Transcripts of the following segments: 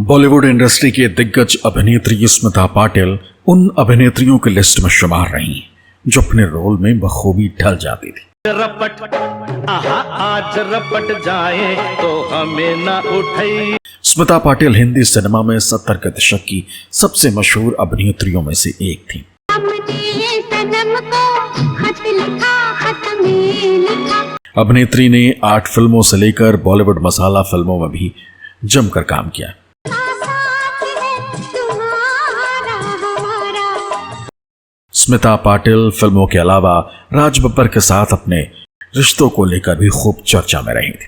Bollywood industry की दिग्गज अभिनेत्री स्मिता पाटिल उन अभिनेत्रियों की लिस्ट में शुमार रही जो अपने रोल में बखूबी ढल जाती थी। आज रपट जाए तो हमें ना उठाई। स्मिता पाटिल हिंदी सिनेमा में 70 के दशक की सबसे मशहूर अभिनेत्रियों में से एक थी। अभिनेत्री ने 8 फिल्मों से लेकर बॉलीवुड मसाला फिल्मों में भी जमकर काम किया। स्मिता पाटिल फिल्मों के अलावा राज बब्बर के साथ अपने रिश्तों को लेकर भी खूब चर्चा में रही थी।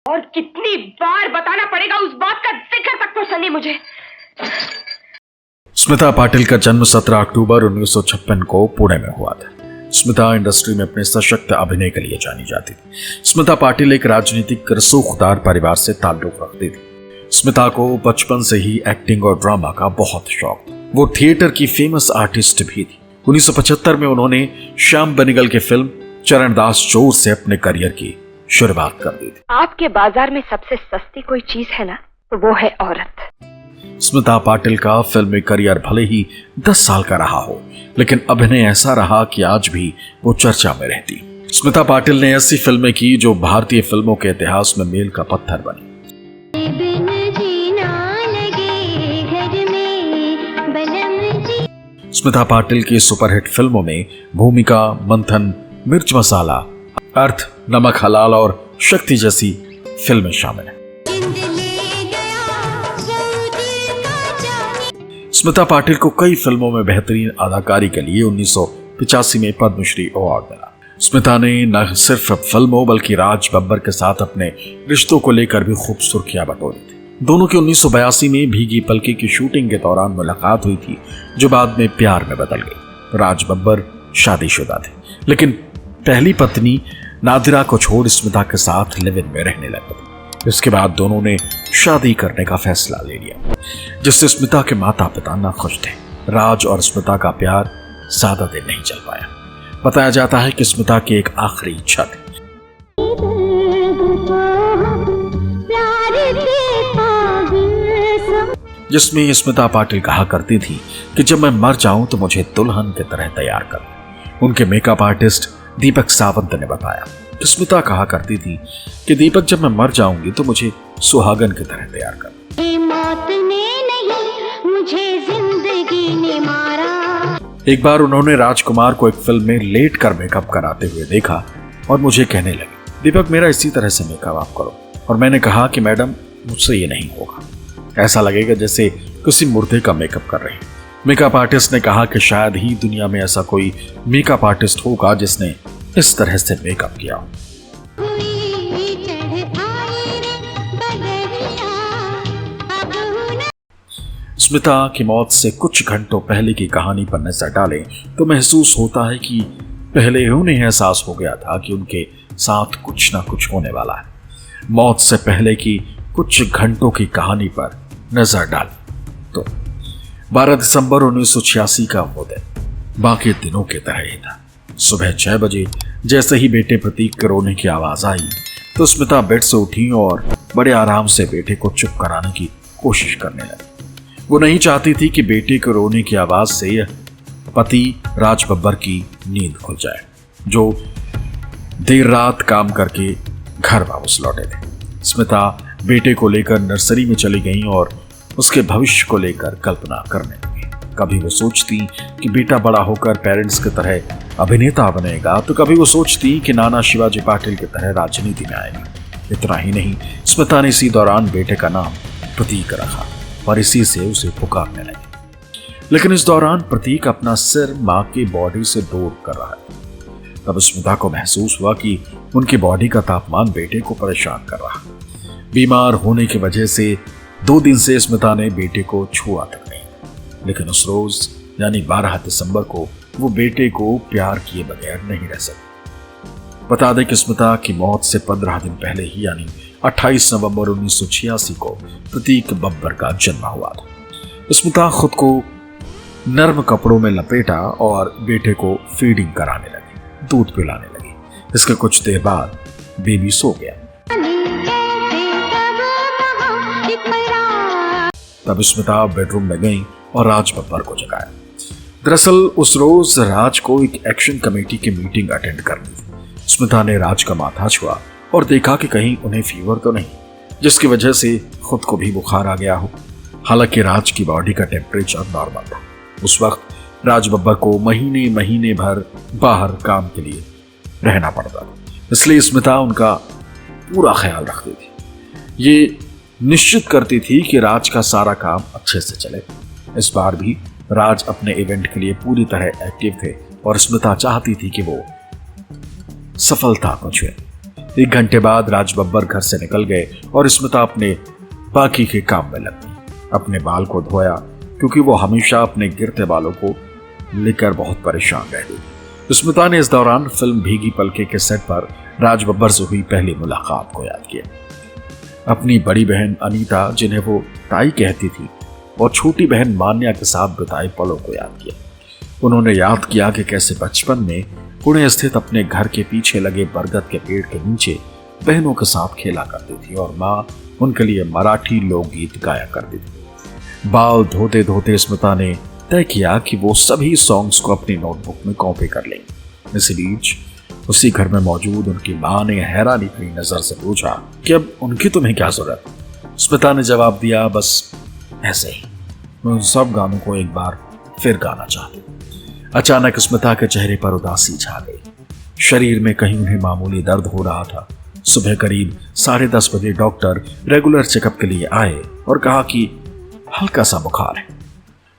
और कितनी बार बताना पड़ेगा उस बात का जिक्र तक तो सनी मुझे। स्मिता पाटिल का जन्म 17 अक्टूबर 1956 को पुणे में हुआ था। स्मिता इंडस्ट्री में अपने सशक्त अभिनय के लिए जानी जाती थी। स्मिता पाटिल एक राजनीतिक रसूखदार परिवार से ताल्लुक रखती थी। स्मिता को बचपन से ही एक्टिंग और ड्रामा का बहुत शौक था। वो थिएटर की फेमस आर्टिस्ट भी थी। 1975 में उन्होंने श्याम बेनेगल के फिल्म चरणदास चोर से अपने करियर की शुरुआत कर दी थी। आपके बाजार में सबसे सस्ती कोई चीज है ना, तो वो है औरत। स्मिता पाटिल का फिल्मी करियर भले ही 10 साल का रहा हो, लेकिन अभिनय ऐसा रहा कि आज भी वो चर्चा में रहती। स्मिता पाटिल ने ऐसी फिल्में की जो भारतीय फिल्मों के इतिहास में मील का पत्थर बनी। स्मिता पाटिल की सुपरहिट फिल्मों में भूमिका, मंथन, मिर्च मसाला, अर्थ, नमक हलाल और शक्ति जैसी फिल्में शामिल हैं। स्मिता पाटिल को कई फिल्मों में बेहतरीन अदाकारी के लिए 1985 में पद्मश्री अवार्ड मिला। स्मिता ने न सिर्फ फिल्मों बल्कि राज बब्बर के साथ अपने रिश्तों को लेकर भी खूब सुर्खियां बटोरी थी। दोनों की 1982 में भीगी पलके की शूटिंग के दौरान मुलाकात हुई थी, जो बाद में प्यार में बदल गई। राज बब्बर शादीशुदा थे, लेकिन पहली पत्नी नादिरा को छोड़ स्मिता के साथ लिव इन में रहने लगे। इसके बाद दोनों ने शादी करने का फैसला ले लिया, जिससे स्मिता के माता पिता नाखुश थे। राज और स्मिता का प्यार ज्यादा दिन नहीं चल पाया। बताया जाता है कि स्मिता की एक आखिरी इच्छा थी, जिसमें स्मिता पाटिल कहा करती थी कि जब मैं मर जाऊं तो मुझे दुल्हन की तरह तैयार कर। उनके मेकअप आर्टिस्ट दीपक सावंत ने बताया कि स्मिता कहा करती थी कि दीपक, जब मैं मर जाऊंगी तो मुझे सुहागन की तरह तैयार कर। मौत ने नहीं, मुझे जिंदगी ने मारा। एक बार उन्होंने राजकुमार को एक फिल्म में लेट कर मेकअप कराते हुए देखा और मुझे कहने लगे, दीपक, मेरा इसी तरह से मेकअप आप करो। और मैंने कहा कि मैडम, मुझसे ये नहीं होगा, ऐसा लगेगा जैसे किसी मुर्दे का मेकअप कर रहे हैं। मेकअप आर्टिस्ट ने कहा कि शायद ही दुनिया में ऐसा कोई मेकअप आर्टिस्ट होगा जिसने इस तरह से मेकअप किया हो। स्मिता की मौत से कुछ घंटों पहले की कहानी पर नजर डालें तो महसूस होता है कि पहले उन्हें एहसास हो गया था कि उनके साथ कुछ ना कुछ होने वाला है। मौत से पहले की कुछ घंटों की कहानी पर नजर डालें तो 12 दिसंबर 1986 का वो दिन बाकी दिनों की तरह ही था। सुबह 6 बजे जैसे ही बेटे प्रतीक के रोने की आवाज आई तो स्मिता बेड से उठी और बड़े आराम से बेटे को चुप कराने की कोशिश करने लगी। वो नहीं चाहती थी कि बेटे के रोने की आवाज से पति राज बब्बर की नींद खुल जाए, जो देर रात काम करके घर वापस लौटे थे। स्मिता बेटे को लेकर नर्सरी में चली गई और उसके भविष्य को लेकर कल्पना करने लगी। कभी वो सोचती कि बेटा बड़ा होकर पेरेंट्स की तरह अभिनेता बनेगा, तो कभी वो सोचती कि नाना शिवाजी पाटिल की तरह राजनीति में आएगा। इतना ही नहीं, स्मिता ने इसी दौरान बेटे का नाम प्रतीक रखा और इसी से उसे पुकारने लगी। लेकिन इस दौरान प्रतीक अपना सिर मां की बॉडी से दूर कर रहा है। तब स्मिता को महसूस हुआ कि उनकी बॉडी का तापमान बेटे को परेशान कर रहा। बीमार होने की वजह से 2 दिन से स्मिता ने बेटे को छुआ तक नहीं, लेकिन उस रोज यानी 12 दिसंबर को वो बेटे को प्यार किए बगैर नहीं रह सकती। बता दें कि स्मिता की मौत से 15 दिन पहले ही यानी 28 नवंबर 1986 को प्रतीक बब्बर का जन्म हुआ था। स्मिता खुद को नर्म कपड़ों में लपेटा और बेटे को फीडिंग कराने लगी, दूध पिलाने लगी। इसके कुछ देर बाद बेबी सो गया। तब स्मिता बेडरूम में गई और राज बब्बर को जगाया। दरअसल उस रोज राज को एक एक्शन कमेटी की मीटिंग अटेंड करनी थी। स्मिता ने राज का माथा छुआ और देखा कि कहीं उन्हें फीवर तो नहीं, जिसकी वजह से खुद को भी बुखार आ गया हो। हालांकि राज की बॉडी का टेम्परेचर नॉर्मल था। उस वक्त राज बब्बर को महीने भर बाहर काम के लिए रहना पड़ता था, इसलिए स्मिता उनका पूरा ख्याल रखती थी। ये निश्चित करती थी कि राज का सारा काम अच्छे से चले। इस बार भी राज अपने इवेंट के लिए पूरी तरह एक्टिव थे और स्मिता चाहती थी कि वो सफलता को छुए। 1 घंटे बाद राज बब्बर घर से निकल गए और स्मिता अपने बाकी के काम में लग गई। अपने बाल को धोया, क्योंकि वो हमेशा अपने गिरते बालों को लेकर बहुत परेशान रहती थी। स्मिता ने इस दौरान फिल्म भीगी पलके के सेट पर राज बब्बर से हुई पहली मुलाकात को याद किया। अपनी बड़ी बहन अनीता, जिन्हें वो ताई कहती थी, और छोटी बहन मान्या के साथ बिताए पलों को याद किया। उन्होंने याद किया कि कैसे बचपन में पुणे स्थित अपने घर के पीछे लगे बरगद के पेड़ के नीचे बहनों के साथ खेला करती थी और माँ उनके लिए मराठी लोकगीत गाया करती थी। बाल धोते धोते स्मिता ने तय किया कि वो सभी सॉन्ग्स को अपनी नोटबुक में कॉपी कर लेंगे। इसी बीच उसी घर में मौजूद उनकी माँ ने हैरानी भरी नजर से पूछा कि अब उनकी तुम्हें क्या जरूरत? स्मिता ने जवाब दिया, बस ऐसे ही, मैं उन सब गानों को एक बार फिर गाना चाहती हूँ। अचानक स्मिता के चेहरे पर उदासी छा गई। शरीर में कहीं उन्हें मामूली दर्द हो रहा था। सुबह करीब 10:30 बजे डॉक्टर रेगुलर चेकअप के लिए आए और कहा कि हल्का सा बुखार है,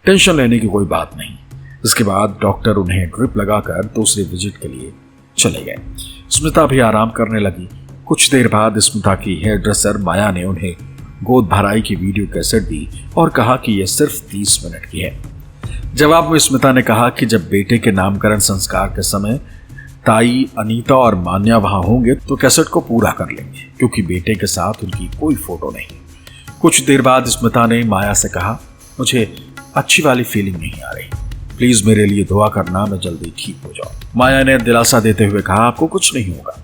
टेंशन लेने की कोई बात नहीं। इसके बाद डॉक्टर उन्हें ड्रिप लगाकर दूसरे विजिट के लिए चले गए। स्मिता भी आराम करने लगी। कुछ देर बाद स्मिता की हेयर ड्रेसर माया ने उन्हें गोद भराई की वीडियो कैसेट दी और कहा कि यह सिर्फ 30 मिनट की है। जवाब में स्मिता ने कहा कि जब बेटे के नामकरण संस्कार के समय ताई, अनीता और मान्या वहां होंगे तो कैसेट को पूरा कर लेंगे, क्योंकि बेटे के साथ उनकी कोई फोटो नहीं। कुछ देर बाद स्मिता ने माया से कहा, मुझे अच्छी वाली फीलिंग नहीं आ रही, प्लीज मेरे लिए दुआ करना, मैं जल्दी ठीक हो जाऊं। माया ने दिलासा देते हुए कहा, आपको कुछ नहीं होगा।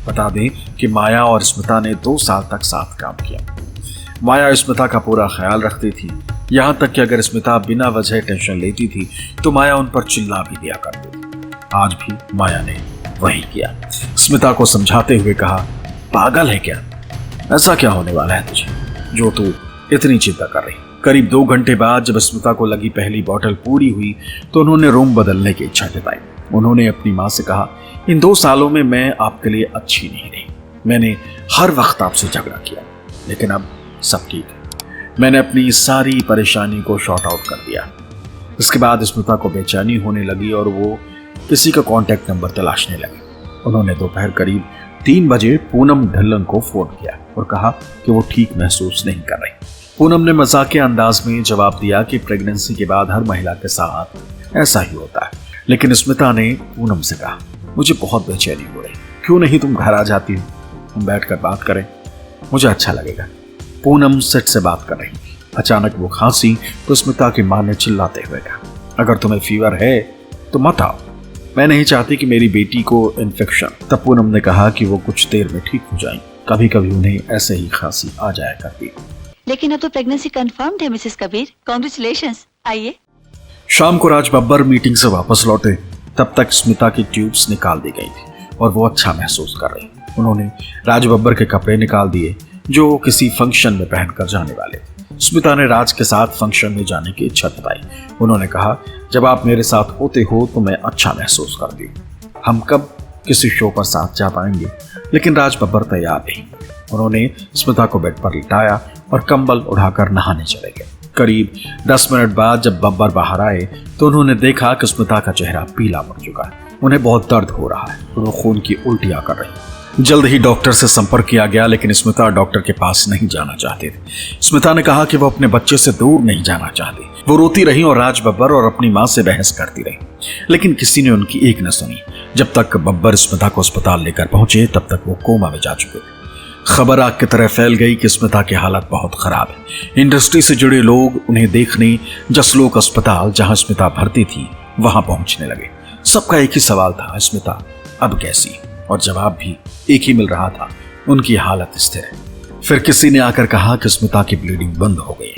बता दें कि माया और स्मिता ने 2 साल तक साथ काम किया। माया स्मिता का पूरा ख्याल रखती थी, यहाँ तक कि अगर स्मिता बिना वजह टेंशन लेती थी तो माया उन पर चिल्ला भी दिया करती थी। आज भी माया ने वही किया। स्मिता को समझाते हुए कहा, पागल है क्या? ऐसा क्या होने वाला है तुझे जो तू इतनी चिंता कर रही? करीब 2 घंटे बाद जब स्मिता को लगी पहली बोतल पूरी हुई तो उन्होंने रूम बदलने की इच्छा जताई। उन्होंने अपनी माँ से कहा, इन 2 सालों में मैं आपके लिए अच्छी नहीं रही, मैंने हर वक्त आपसे झगड़ा किया, लेकिन अब सब ठीक है। मैंने अपनी सारी परेशानी को शॉर्ट आउट कर दिया। इसके बाद स्मिता को बेचैनी होने लगी और वो किसी का कांटेक्ट नंबर तलाशने लगी। उन्होंने दोपहर करीब 3 बजे पूनम ढिल्लन को फोन किया और कहा कि वो ठीक महसूस नहीं कर रही। पूनम ने मजाकिया अंदाज में जवाब दिया कि प्रेगनेंसी के बाद हर महिला के साथ ऐसा ही होता है। लेकिन स्मिता ने पूनम से कहा, मुझे बहुत बेचैनी हो रही, क्यों नहीं तुम घर आ जाती हो, हम बैठकर बात करें, मुझे अच्छा लगेगा। पूनम सेट से बात कर रही थी। अचानक वो खांसी तो स्मिता की मां ने चिल्लाते हुए कहा, अगर तुम्हें फीवर है तो मत आओ, मैं नहीं चाहती कि मेरी बेटी को इन्फेक्शन। तब पूनम ने कहा कि वो कुछ देर में ठीक हो जाएं, कभी कभी उन्हें ऐसे ही खांसी आ जाया करती। लेकिन अब तो प्रेगनेंसी कंफर्म्ड है मिसेस कबीर, कांग्रेचुलेशंस। आइए। शाम को राज बब्बर मीटिंग से वापस लौटे। तब तक स्मिता की ट्यूब्स निकाल दी गई थी और वो अच्छा महसूस कर रही। उन्होंने राज बब्बर के कपड़े निकाल दिए जो किसी फंक्शन में पहनकर जाने वाले थे। स्मिता ने राज के साथ फंक्शन में जाने की इच्छा जताई। उन्होंने कहा, जब आप मेरे साथ होते हो तो मैं अच्छा महसूस करती हूँ। हम कब किसी शो पर साथ जा पाएंगे? लेकिन राज बब्बर तैयार नहीं। उन्होंने स्मिता को बेड पर लिटाया और कंबल उड़ाकर नहाने चले गए। करीब 10 मिनट बाद जब बब्बर बाहर आए तो उन्होंने देखा कि स्मिता का चेहरा पीला पड़ चुका है। उन्हें बहुत दर्द हो रहा है और वो खून की उल्टियां कर रही। जल्द ही डॉक्टर से संपर्क किया गया, लेकिन स्मिता डॉक्टर के पास नहीं जाना चाहते थे। स्मिता ने कहा कि वो अपने बच्चे से दूर नहीं जाना चाहती। वो रोती रही और राज बब्बर और अपनी माँ से बहस करती रही, लेकिन किसी ने उनकी एक न सुनी। जब तक बब्बर स्मिता को अस्पताल लेकर पहुंचे तब तक वो कोमा में जा चुके थे। खबर आग की तरह फैल गई कि स्मिता की हालत बहुत खराब है। इंडस्ट्री से जुड़े लोग उन्हें देखने जसलोक अस्पताल, जहां स्मिता भर्ती थी, वहां पहुंचने लगे। सबका एक ही सवाल था, स्मिता अब कैसी? और जवाब भी एक ही मिल रहा था, उनकी हालत स्थिर है। फिर किसी ने आकर कहा कि स्मिता की ब्लीडिंग बंद हो गई।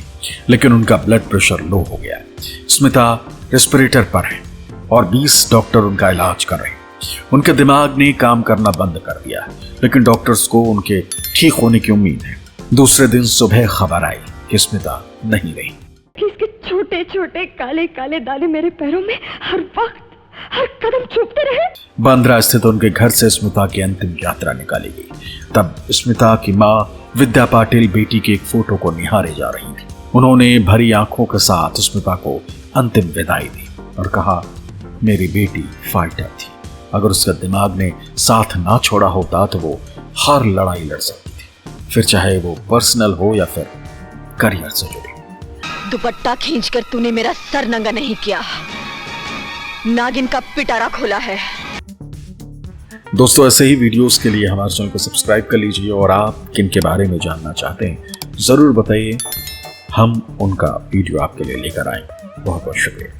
लेकिन उनका ब्लड प्रेशर लो हो गया है। स्मिता रेस्पिरेटर पर है और 20 डॉक्टर उनका इलाज कर रहे हैं। उनके दिमाग ने काम करना बंद कर दिया है, लेकिन डॉक्टर्स को उनके ठीक होने की उम्मीद है। दूसरे दिन सुबह खबर आई कि स्मिता नहीं रही। इसके छोटे छोटे काले काले दाने मेरे पैरों में हर वक्त हर कदम चुभते रहे। बांद्रा स्थित उनके घर से स्मिता की अंतिम यात्रा निकाली गई। तब स्मिता की मां विद्या पाटिल बेटी की एक फोटो को निहारे जा रही थी। उन्होंने भरी आंखों के साथ स्मिता को अंतिम विदाई दी और कहा, मेरी बेटी फाइटर थी। अगर उसका दिमाग ने साथ ना छोड़ा होता तो वो हर लड़ाई लड़ सकती थी, फिर चाहे वो पर्सनल हो या फिर करियर से जुड़ी। दुपट्टा खींचकर तूने मेरा सर नंगा नहीं किया, नागिन का पिटारा खोला है। दोस्तों, ऐसे ही वीडियोस के लिए हमारे चैनल को सब्सक्राइब कर लीजिए और आप किन के बारे में जानना चाहते हैं जरूर बताइए, हम उनका वीडियो आपके लिए लेकर आएंगे। बहुत बहुत शुक्रिया।